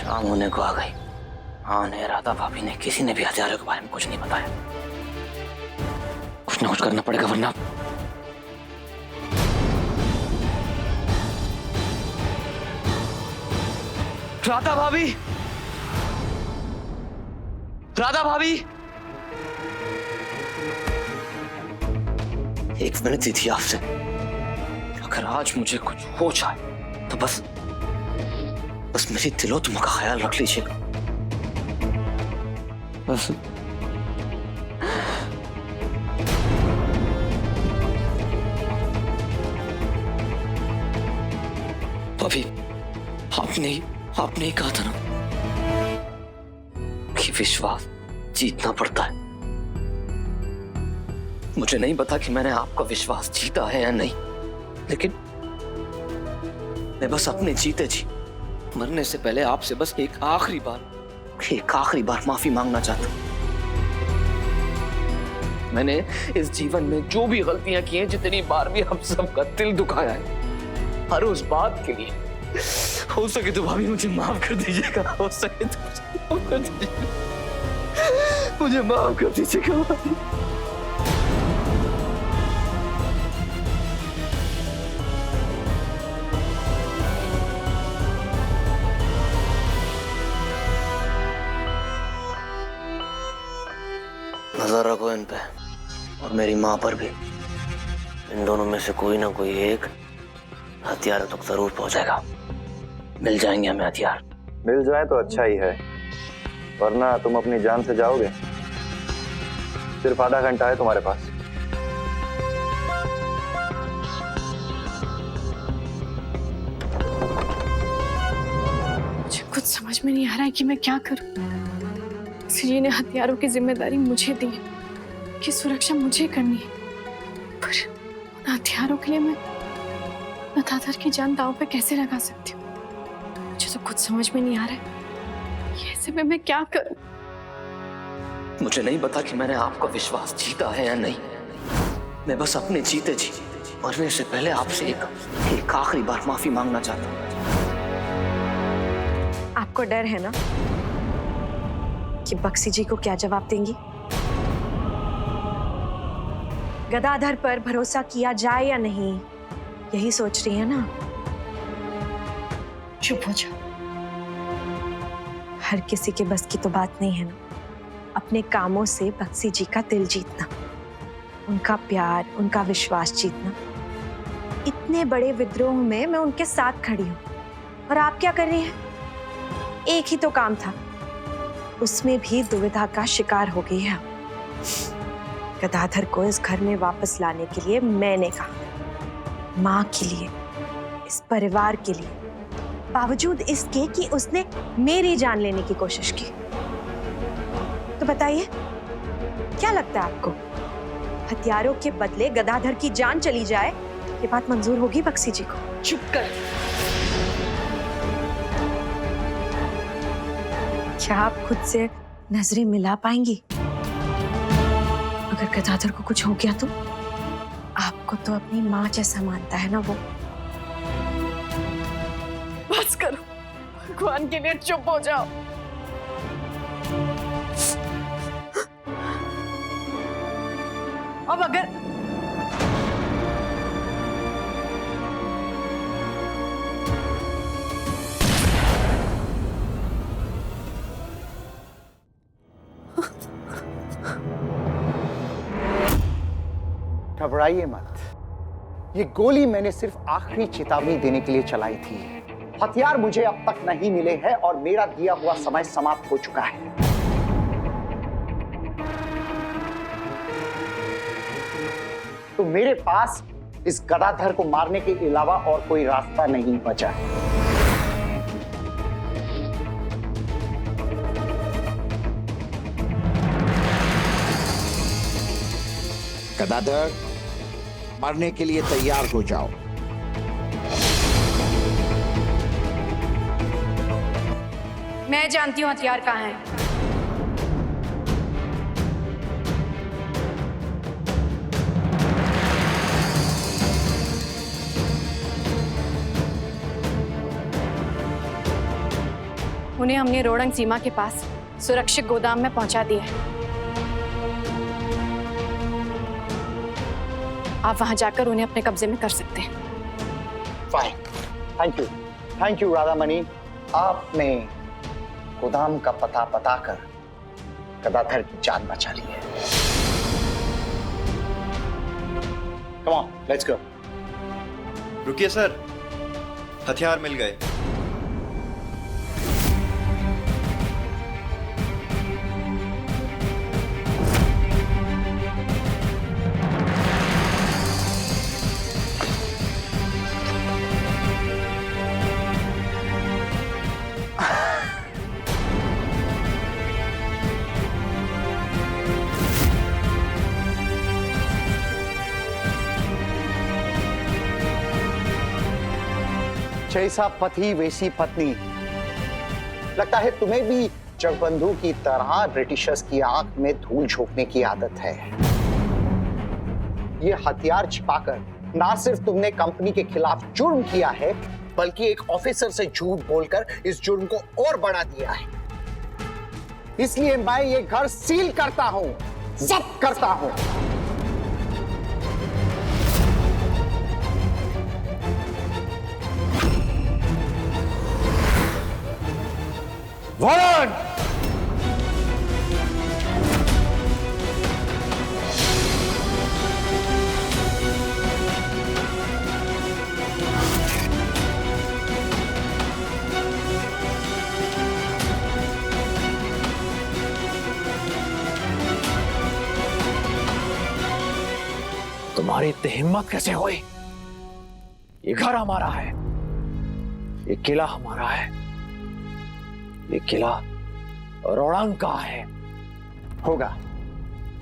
शाम होने को आ गई। हाँ ने, राधा भाभी ने, किसी ने भी हथियारों के बारे में कुछ नहीं बताया। कुछ ना कुछ करना पड़ेगा वरना। राधा भाभी, राधा भाभी, एक विनती थी आपसे, अगर आज मुझे कुछ हो जाए तो बस मेरी तिलोत्तमा का ख्याल रख लीजिएगा। बस भाभी, आपने ही कहा था ना कि विश्वास जीतना पड़ता है। मुझे नहीं पता कि मैंने आपका विश्वास जीता है या नहीं, लेकिन मैं बस अपने जीते जी मरने से पहले आपसे बस एक आखिरी बार माफी मांगना चाहता हूं। मैंने इस जीवन में जो भी गलतियां की हैं, जितनी बार भी हम सबका दिल दुखाया है, हर उस बात के लिए हो सके तो भाभी मुझे माफ कर दीजिएगा। हो सके तो मुझे माफ कर दीजिएगा भाभी। नजर रखो इन पे और मेरी माँ पर भी। इन दोनों में से कोई ना कोई एक हथियार तक जरूर पहुंचेगा। मिल जाएंगे हमें हथियार। मिल जाए तो अच्छा ही है, वरना तुम अपनी जान से जाओगे। सिर्फ आधा घंटा है तुम्हारे पास। मुझे कुछ समझ में नहीं आ रहा है कि मैं क्या करूं। श्री ने हथियारों की जिम्मेदारी मुझे दी है कि सुरक्षा मुझे करनी है, पर उन हथियारों के लिए मैं गदाधर की जान दांव पे कैसे लगा सकती हूँ? मुझे तो कुछ समझ में नहीं आ रहा है। ऐसे में मैं क्या करूं? मुझे नहीं पता कि मैंने आपका विश्वास जीता है या नहीं। मैं बस अपने जीते जी मरने से पहले आपसे एक आखिरी बार माफी मांगना चाहता हूँ। आपको डर है ना कि बक्सी जी को क्या जवाब देंगी? गदाधर पर भरोसा किया जाए या नहीं, यही सोच रही है ना? चुप हो जाओ। हर किसी के बस की तो बात नहीं है ना अपने कामों से बक्सी जी का दिल जीतना, उनका प्यार, उनका विश्वास जीतना। इतने बड़े विद्रोह में मैं उनके साथ खड़ी हूं, और आप क्या कर रही हैं? एक ही तो काम था, उसमें भी दुविधा का शिकार हो गई है। गदाधर को इस घर में वापस लाने के लिए मैंने कहा, माँ के लिए, इस परिवार के लिए, बावजूद इसके कि उसने मेरी जान लेने की कोशिश की। तो बताइए, क्या लगता है आपको, हथियारों के बदले गदाधर की जान चली जाए, ये बात मंजूर होगी बक्सी जी को? चुप कर। क्या आप खुद से नजरें मिला पाएंगी? अगर गदाधर को कुछ हो गया तो? आपको तो अपनी माँ जैसा मानता है ना वो। बस करो, भगवान के लिए चुप हो जाओ। अब अगर घबराइए मत, ये गोली मैंने सिर्फ आखिरी चेतावनी देने के लिए चलाई थी। हथियार मुझे अब तक नहीं मिले हैं और मेरा दिया हुआ समय समाप्त हो चुका है। तो मेरे पास इस गदाधर को मारने के अलावा और कोई रास्ता नहीं बचा। गदाधर, मरने के लिए तैयार हो जाओ। मैं जानती हूँ हथियार कहाँ है। उन्हें हमने रोड़ंग सीमा के पास सुरक्षित गोदाम में पहुंचा दिया है। आप वहां जाकर उन्हें अपने कब्जे में कर सकते हैं। Fine, thank you Radhamani. आपने गोदाम का पता बताकर गदाधर की जान बचा ली है। Come on, let's go. रुकिए सर, हथियार मिल गए। जैसा पति वैसी पत्नी। लगता है तुम्हें भी जगबंधु की तरह ब्रिटिशर्स की आंख में धूल झोंकने की आदत है। ये हथियार छिपाकर ना सिर्फ तुमने कंपनी के खिलाफ जुर्म किया है, बल्कि एक ऑफिसर से झूठ बोलकर इस जुर्म को और बढ़ा दिया है। इसलिए मैं ये घर सील करता हूं, जब्त करता हूं। वारंट! तुम्हारी इतनी हिम्मत कैसे हुई? ये घर हमारा है, ये किला हमारा है, ये किला रोड़ंग का है। होगा,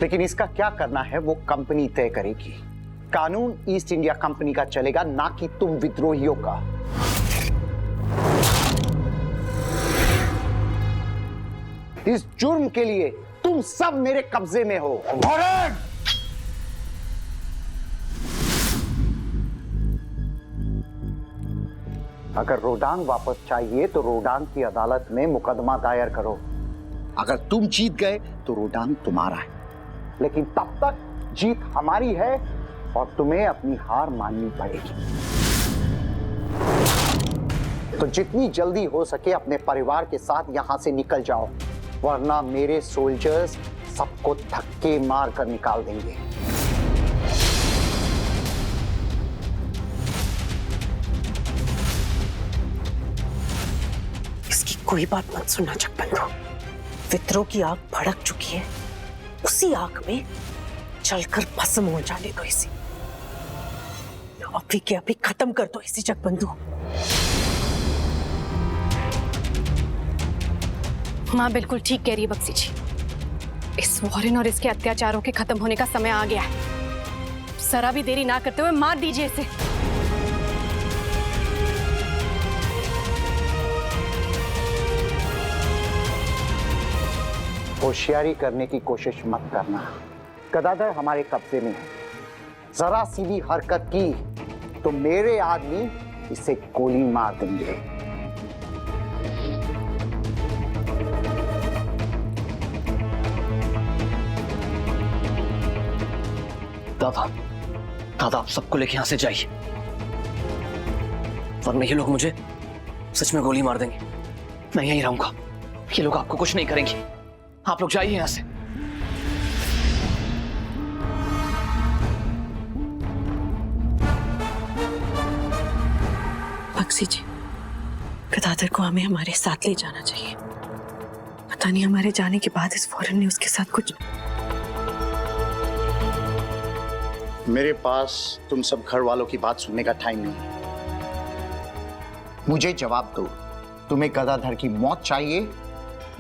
लेकिन इसका क्या करना है वो कंपनी तय करेगी। कानून ईस्ट इंडिया कंपनी का चलेगा, ना कि तुम विद्रोहियों का। इस जुर्म के लिए तुम सब मेरे कब्जे में हो। अगर रोडांग वापस चाहिए तो रोडांग की अदालत में मुकदमा दायर करो। अगर तुम जीत गए तो रोडांग तुम्हारा है, लेकिन तब तक जीत हमारी है और तुम्हें अपनी हार माननी पड़ेगी। तो जितनी जल्दी हो सके अपने परिवार के साथ यहां से निकल जाओ, वरना मेरे सोल्जर्स सबको धक्के मार कर निकाल देंगे। कोई बात मत सुनना जगबंधु। विद्रोह की आग भड़क चुकी है, उसी आग में चलकर भस्म हो जाने दो इसे। अभी के अभी खत्म कर दो इसे जगबंधु। माँ बिल्कुल ठीक कह रही है बक्सी जी। इस वॉरेन और इसके अत्याचारों के खत्म होने का समय आ गया है। जरा भी देरी ना करते हुए मार दीजिए इसे। होशियारी करने की कोशिश मत करना। गदाधर हमारे कब्जे में है। जरा सी भी हरकत की तो मेरे आदमी इसे गोली मार देंगे। दादा, दादा आप सबको लेके यहां से जाइए, वरना ये लोग मुझे सच में गोली मार देंगे। मैं यहीं रहूंगा, ये लोग आपको कुछ नहीं करेंगे। आप लोग जाइए यहां से। बक्सी जी, गदाधर को हमें हमारे साथ ले जाना चाहिए। पता नहीं हमारे जाने के बाद इस फॉरेन ने उसके साथ कुछ। मेरे पास तुम सब घर वालों की बात सुनने का टाइम नहीं। मुझे जवाब दो, तुम्हें गदाधर की मौत चाहिए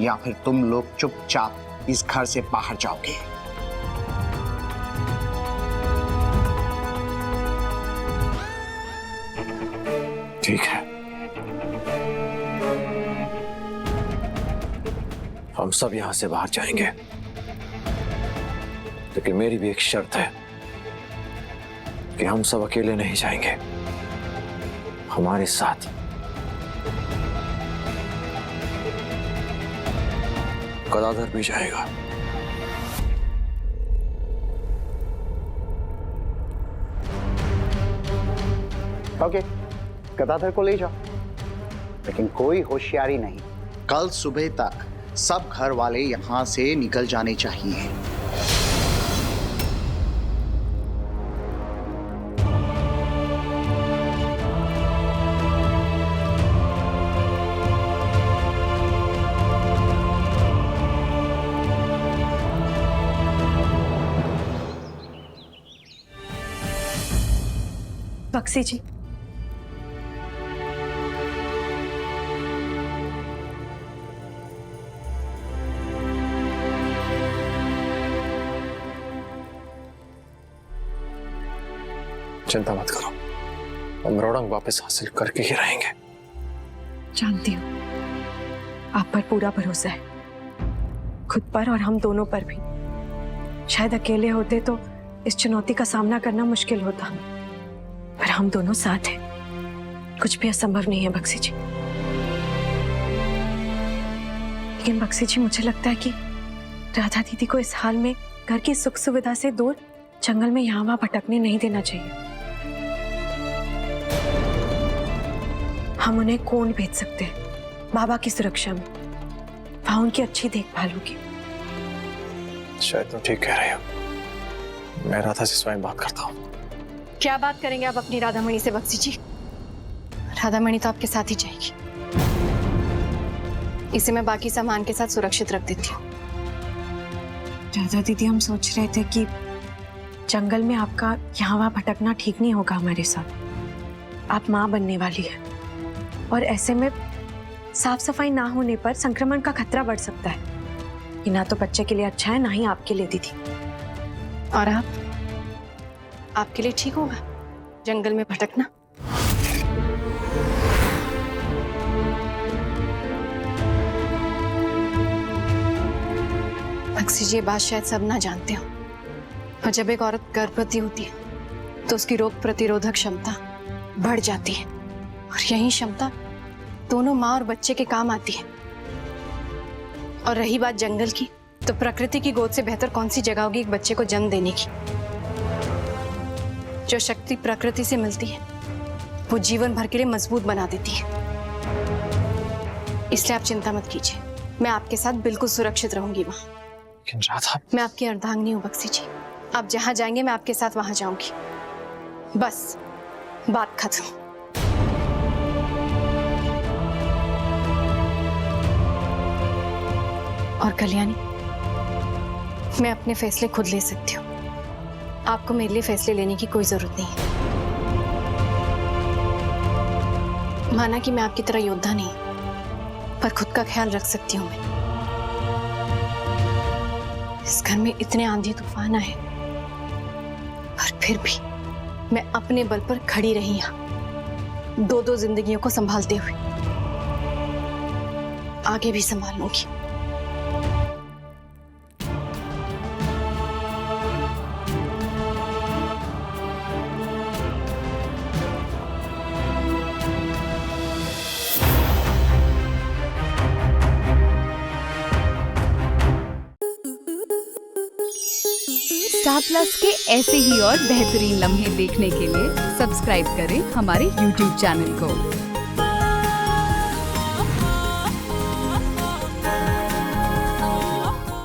या फिर तुम लोग चुपचाप इस घर से बाहर जाओगे? ठीक है, हम सब यहां से बाहर जाएंगे, लेकिन मेरी भी एक शर्त है कि हम सब अकेले नहीं जाएंगे। हमारे साथ गदाधर भी जाएगा। ओके, गदाधर को ले जाओ, लेकिन कोई होशियारी नहीं। कल सुबह तक सब घर वाले यहां से निकल जाने चाहिए। बक्सी जी, चिंता मत करो, हम रोडंग वापस हासिल करके ही रहेंगे। जानती हूँ आप पर पूरा भरोसा है, खुद पर और हम दोनों पर भी। शायद अकेले होते तो इस चुनौती का सामना करना मुश्किल होता, पर हम दोनों साथ हैं, कुछ भी असंभव नहीं है बक्सी जी। लेकिन बक्सी जी, मुझे लगता है कि राधा दीदी को इस हाल में घर की सुख सुविधा से दूर जंगल में यहाँ वहाँ भटकने नहीं देना चाहिए। हम उन्हें कौन भेज सकते हैं बाबा की सुरक्षा में, वहां उनकी अच्छी देखभाल होगी। शायद तुम ठीक कह रहे हो, मैं राधा से स्वयं बात करता हूँ। क्या बात करेंगे आप अपनी राधामणि से बक्सी जी? राधामणि तो आपके साथ ही जाएगी। इसे मैं बाकी सामान के साथ सुरक्षित रख देती हूँ। राधा दीदी, हम सोच रहे थे कि जंगल में आपका यहाँ वहाँ भटकना ठीक नहीं होगा हमारे साथ। आप माँ बनने वाली है और ऐसे में साफ सफाई ना होने पर संक्रमण का खतरा बढ़ सकता है। ये ना तो बच्चे के लिए अच्छा है, ना ही आपके लिए दीदी। और आपके लिए ठीक होगा जंगल में भटकना? बक्सी जी, ये बात शायद सब ना जानते हो, पर जब एक औरत गर्भवती होती है तो उसकी रोग प्रतिरोधक क्षमता बढ़ जाती है, और यही क्षमता दोनों माँ और बच्चे के काम आती है। और रही बात जंगल की, तो प्रकृति की गोद से बेहतर कौन सी जगह होगी एक बच्चे को जन्म देने की? जो शक्ति प्रकृति से मिलती है वो जीवन भर के लिए मजबूत बना देती है। इसलिए आप चिंता मत कीजिए, मैं आपके साथ बिल्कुल सुरक्षित रहूंगी वहां। लेकिन राधा, मैं आपकी अर्धांगिनी हूँ बक्सी जी, आप जहां जाएंगे मैं आपके साथ वहां जाऊंगी। बस बात खत्म। और कल्याणी, मैं अपने फैसले खुद ले सकती हूँ, आपको मेरे लिए फैसले लेने की कोई जरूरत नहीं है। माना कि मैं आपकी तरह योद्धा नहीं, पर खुद का ख्याल रख सकती हूँ मैं। इस घर में इतने आंधी तूफान आए, पर फिर भी मैं अपने बल पर खड़ी रही यहाँ, दो जिंदगियों को संभालते हुए। आगे भी संभाल लूंगी। स्टार प्लस के ऐसे ही और बेहतरीन लम्हे देखने के लिए सब्सक्राइब करें हमारे YouTube चैनल को।